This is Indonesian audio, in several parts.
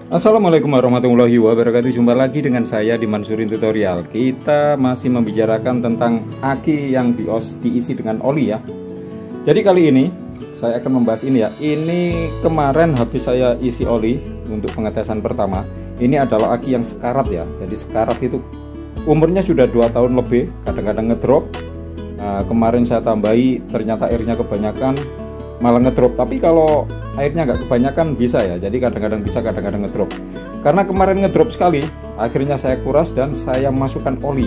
Assalamualaikum warahmatullahi wabarakatuh. Jumpa lagi dengan saya di Mansurin Tutorial. Kita masih membicarakan tentang aki yang diisi dengan oli ya. Jadi kali ini saya akan membahas ini ya. Ini kemarin habis saya isi oli untuk pengetesan pertama. Ini adalah aki yang sekarat ya. Jadi sekarat itu umurnya sudah 2 tahun lebih, kadang-kadang ngedrop. Nah, kemarin saya tambahi, ternyata airnya kebanyakan malah ngedrop. Tapi kalau airnya nggak kebanyakan bisa ya, jadi kadang-kadang bisa, kadang-kadang ngedrop. Karena kemarin ngedrop sekali, akhirnya saya kuras dan saya masukkan oli.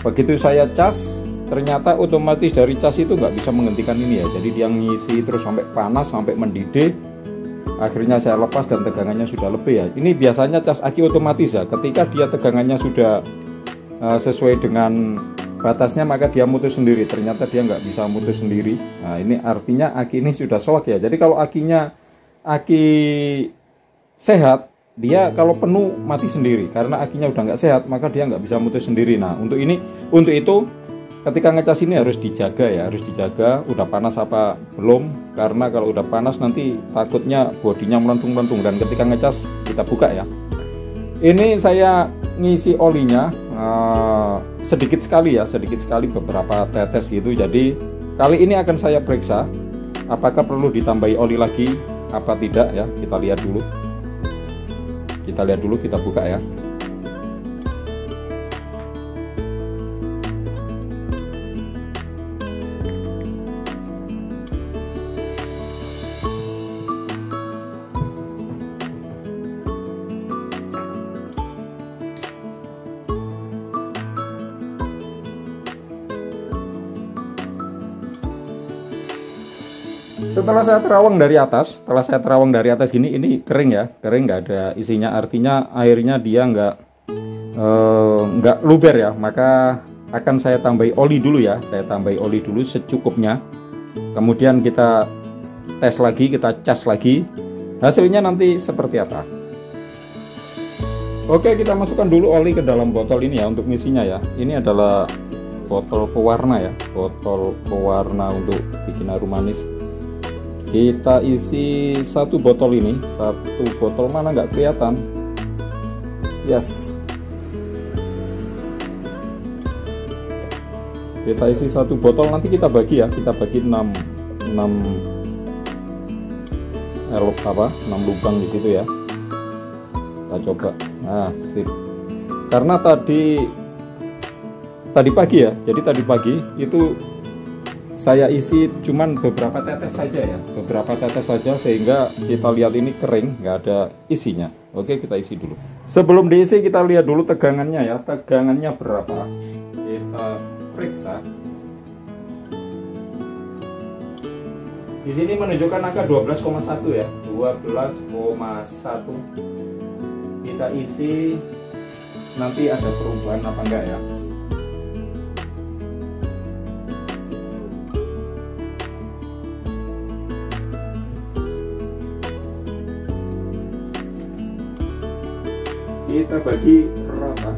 Begitu saya cas, ternyata otomatis dari cas itu nggak bisa menghentikan ini ya, jadi dia ngisi terus sampai panas, sampai mendidih. Akhirnya saya lepas dan tegangannya sudah lebih ya. Ini biasanya cas aki otomatis ya, ketika dia tegangannya sudah sesuai dengan batasnya maka dia mutus sendiri. Ternyata dia nggak bisa mutus sendiri. Nah, ini artinya aki ini sudah soak ya. Jadi kalau akinya aki sehat, dia kalau penuh mati sendiri. Karena akinya udah nggak sehat maka dia nggak bisa mutus sendiri. Nah, untuk itu ketika ngecas ini harus dijaga ya, harus dijaga udah panas apa belum. Karena kalau udah panas nanti takutnya bodinya melentung-melentung, dan ketika ngecas kita buka ya. Ini saya ngisi olinya sedikit sekali ya, sedikit sekali, beberapa tetes gitu. Jadi kali ini akan saya periksa apakah perlu ditambahi oli lagi apa tidak ya. Kita lihat dulu, kita buka ya. Setelah saya terawang dari atas gini, ini kering ya, kering, nggak ada isinya, artinya airnya dia nggak luber ya. Maka akan saya tambahi oli dulu ya, saya tambahi oli dulu secukupnya. Kemudian kita tes lagi, kita cas lagi, hasilnya nanti seperti apa. Oke, kita masukkan dulu oli ke dalam botol ini ya untuk ngisinya ya. Ini adalah botol pewarna ya, botol pewarna untuk bikin harum manis. Kita isi satu botol ini, satu botol mana nggak kelihatan. Yes. Kita isi satu botol, nanti kita bagi ya, kita bagi 6 lubang di situ ya. Kita coba. Nah, sip. Karena tadi pagi ya, jadi tadi pagi itu saya isi cuman beberapa tetes saja ya, beberapa tetes saja, sehingga kita lihat ini kering, nggak ada isinya. Oke, kita isi dulu. Sebelum diisi kita lihat dulu tegangannya ya, tegangannya berapa. Kita periksa. Di sini menunjukkan angka 12,1 ya, 12,1. Kita isi, nanti ada perubahan apa enggak ya. Kita bagi rata.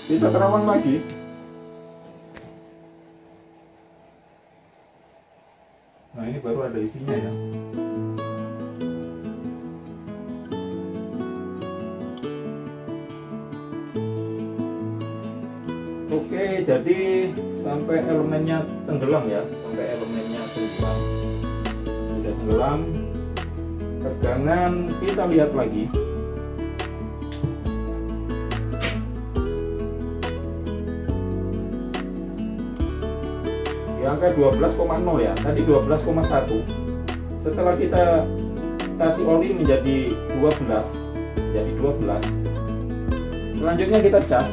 Kita terawang lagi. Nah, ini baru ada isinya ya. Oke, jadi sampai elemennya tenggelam ya, sampai elemennya tenggelam. Sudah tenggelam. Tegangan kita lihat lagi. Angka 12,0 ya, tadi 12,1. Setelah kita kasih oli menjadi 12, jadi 12. Selanjutnya kita cas.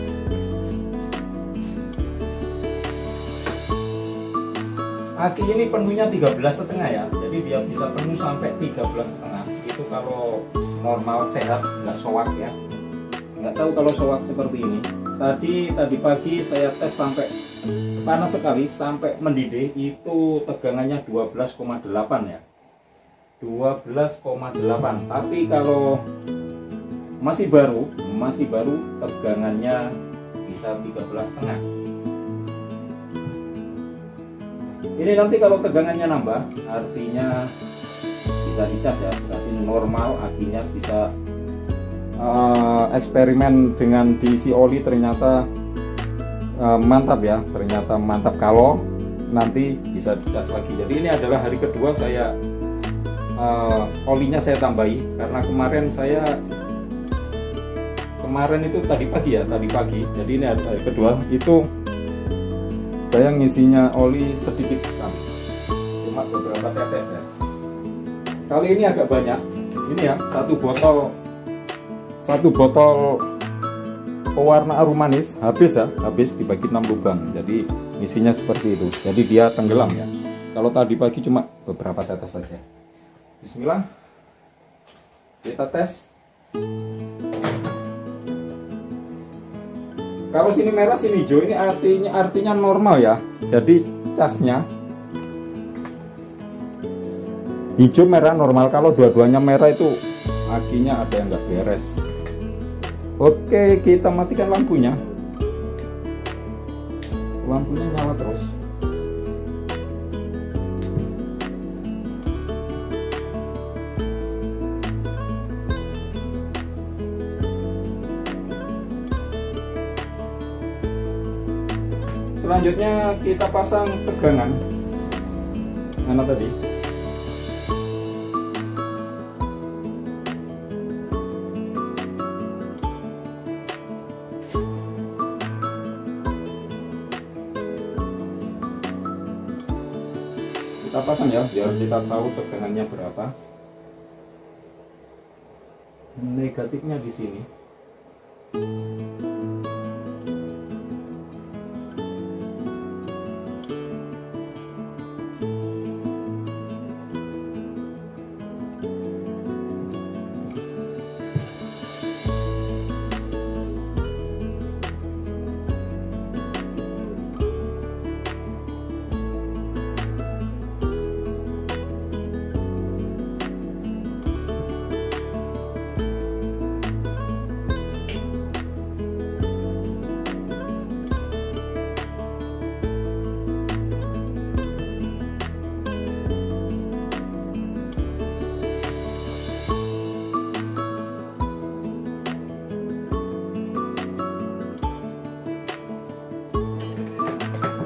Aki ini penuhnya 13,5 ya, jadi dia bisa penuh sampai 13,5. Itu kalau normal sehat, nggak soak ya. nggak tahu kalau soak seperti ini. Tadi pagi saya tes sampai panas sekali, sampai mendidih, itu tegangannya 12,8 ya, 12,8. Tapi kalau masih baru tegangannya bisa 13,5. Ini nanti kalau tegangannya nambah artinya bisa dicas ya, berarti normal, akinya bisa eksperimen dengan diisi oli, ternyata mantap ya, ternyata mantap. Kalau nanti bisa dicas lagi. Jadi ini adalah hari kedua saya olinya saya tambahi, karena kemarin itu tadi pagi. Jadi ini hari kedua itu saya ngisinya oli sedikit sekali, cuma beberapa tetes ya. Kali ini agak banyak. Ini ya, satu botol pewarna arum manis habis dibagi 6 lubang. Jadi isinya seperti itu. Jadi dia tenggelam ya. Kalau tadi pagi cuma beberapa tetes saja. Bismillah. Kita tes. Kalau sini merah sini hijau, ini artinya normal ya. Jadi casnya hijau merah normal. Kalau dua-duanya merah itu akinya ada yang nggak beres. Oke, kita matikan lampunya. Lampunya nyala terus. Selanjutnya kita pasang tegangan. Mana tadi? Kita pasang ya, biar kita tahu tegangannya berapa. Negatifnya di sini.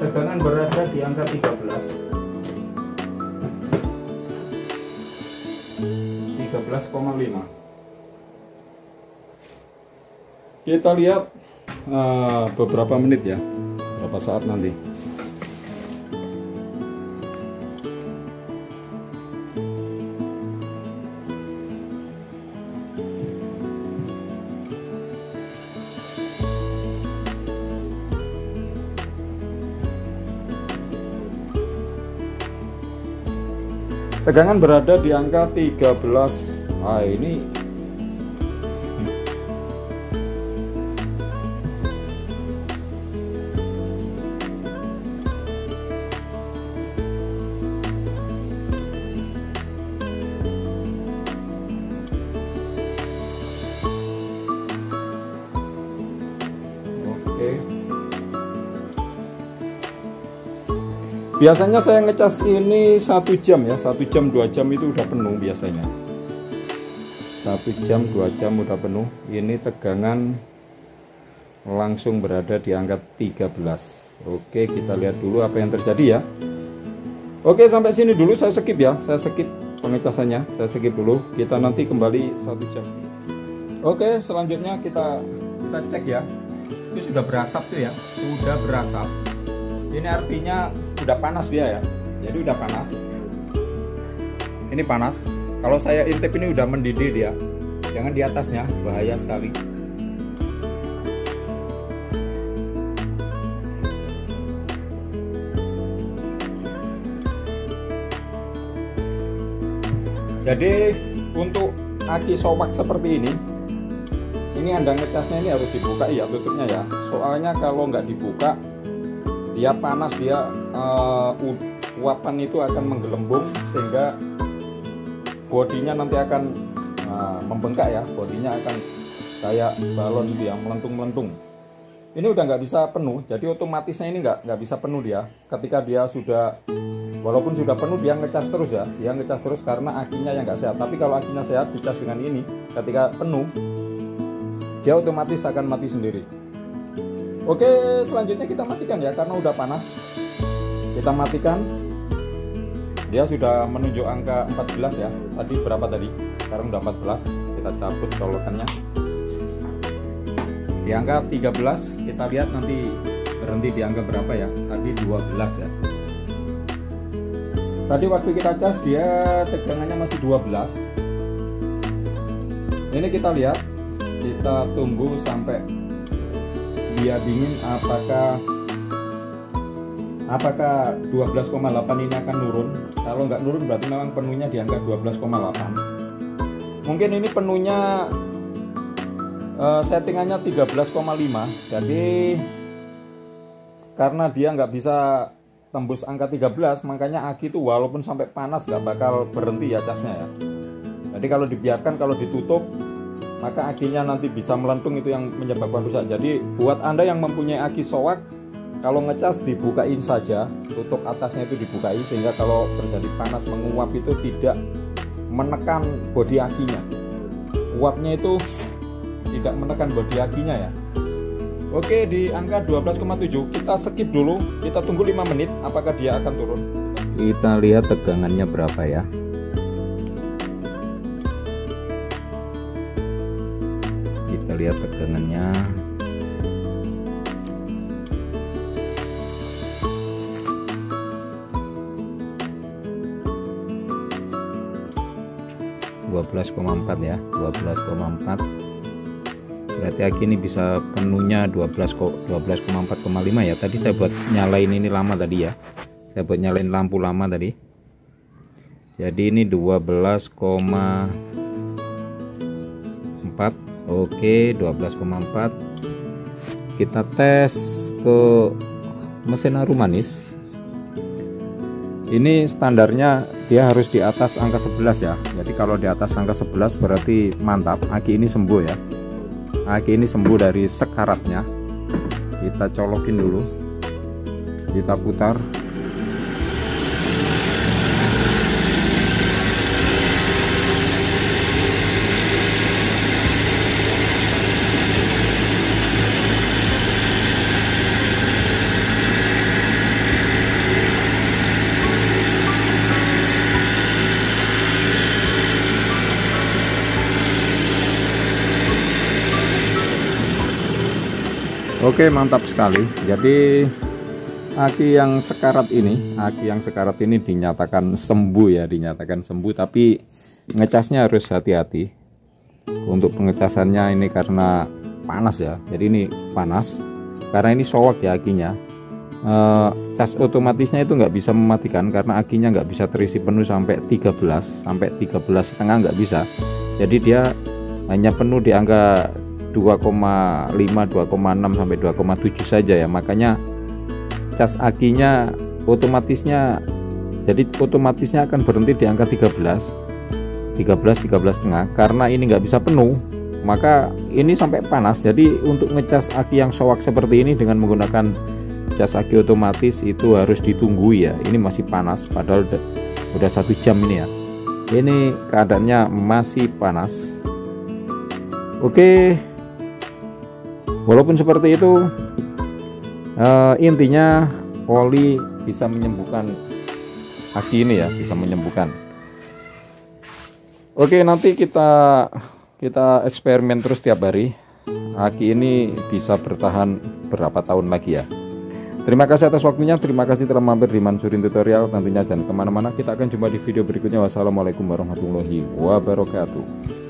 Tegangan berada di angka 13,5. Kita lihat beberapa menit ya, berapa saat nanti. Tegangan berada di angka 13. Ini oke. Biasanya saya ngecas ini 1 jam ya, 1 jam 2 jam itu udah penuh biasanya. 1 jam 2 jam udah penuh. Ini tegangan langsung berada di angka 13. Oke, kita lihat dulu apa yang terjadi ya. Oke, sampai sini dulu saya skip ya, saya skip pengecasannya, saya skip dulu. Kita nanti kembali 1 jam. Oke, selanjutnya kita cek ya. Ini sudah berasap tuh ya, sudah berasap. Ini artinya udah panas dia ya, jadi udah panas. Ini panas. Kalau saya intip ini udah mendidih dia. Jangan di atasnya, bahaya sekali. Jadi untuk aki sopak seperti ini ini anda ngecasnya ini harus dibuka ya tutupnya ya, soalnya kalau nggak dibuka dia panas, dia uapan itu akan menggelembung sehingga bodinya nanti akan membengkak ya, bodinya akan kayak balon gitu ya, melentung-melentung. Ini udah nggak bisa penuh, jadi otomatisnya ini nggak bisa penuh dia. Ketika dia sudah, walaupun sudah penuh, dia ngecas terus ya, dia ngecas terus karena akinya yang nggak sehat. Tapi kalau akinya sehat, dicas dengan ini, ketika penuh dia otomatis akan mati sendiri. Oke, selanjutnya kita matikan ya, karena udah panas. Kita matikan. Dia sudah menunjuk angka 14 ya. Tadi berapa tadi? Sekarang udah 14. Kita cabut colokannya. Di angka 13, kita lihat nanti berhenti di angka berapa ya. Tadi 12 ya. Tadi waktu kita cas dia tegangannya masih 12. Ini kita lihat, kita tunggu sampai dia dingin, apakah 12,8 ini akan nurun. Kalau nggak nurun berarti memang penuhnya di angka 12,8. Mungkin ini penuhnya settingannya 13,5. jadi karena dia nggak bisa tembus angka 13, makanya aki itu walaupun sampai panas nggak bakal berhenti ya casnya ya. Jadi kalau dibiarkan, kalau ditutup, maka akinya nanti bisa melentung, itu yang menyebabkan rusak. Jadi buat anda yang mempunyai aki soak, kalau ngecas dibukain saja, tutup atasnya itu dibukai, sehingga kalau terjadi panas menguap itu tidak menekan bodi akinya, uapnya itu tidak menekan bodi akinya ya. Oke, di angka 12,7 kita skip dulu, kita tunggu 5 menit apakah dia akan turun. Kita lihat tegangannya berapa ya. Kita lihat tegangannya. ,4 ya, 12,4. Berarti aki ini bisa penuhnya 12,4,5 ya. Tadi saya buat nyalain ini lama tadi ya, saya buat nyalain lampu lama tadi. Jadi ini 12,4. Oke, 12,4. Kita tes ke mesin harum manis. Ini standarnya dia harus di atas angka 11 ya. Jadi kalau di atas angka 11 berarti mantap, aki ini sembuh ya. Aki ini sembuh dari sekaratnya. Kita colokin dulu, kita putar. Oke, mantap sekali. Jadi aki yang sekarat ini dinyatakan sembuh ya, dinyatakan sembuh. Tapi ngecasnya harus hati-hati untuk pengecasannya ini karena panas ya. Jadi ini panas karena ini soak ya akinya. Cas otomatisnya itu nggak bisa mematikan karena akinya nggak bisa terisi penuh sampai 13 setengah, nggak bisa. Jadi dia hanya penuh di angka 2,5, 2,6 sampai 2,7 saja ya. Makanya cas akinya otomatisnya akan berhenti di angka 13 setengah karena ini nggak bisa penuh, maka ini sampai panas. Jadi untuk ngecas aki yang soak seperti ini dengan menggunakan cas aki otomatis itu harus ditunggu ya. Ini masih panas padahal udah 1 jam ini ya. Ini keadaannya masih panas. Oke, walaupun seperti itu, intinya oli bisa menyembuhkan aki ini ya, bisa menyembuhkan. Oke, nanti kita eksperimen terus tiap hari. Aki ini bisa bertahan berapa tahun lagi ya. Terima kasih atas waktunya, terima kasih telah mampir di Mansurin Tutorial. Tentunya jangan kemana-mana, kita akan jumpa di video berikutnya. Wassalamualaikum warahmatullahi wabarakatuh.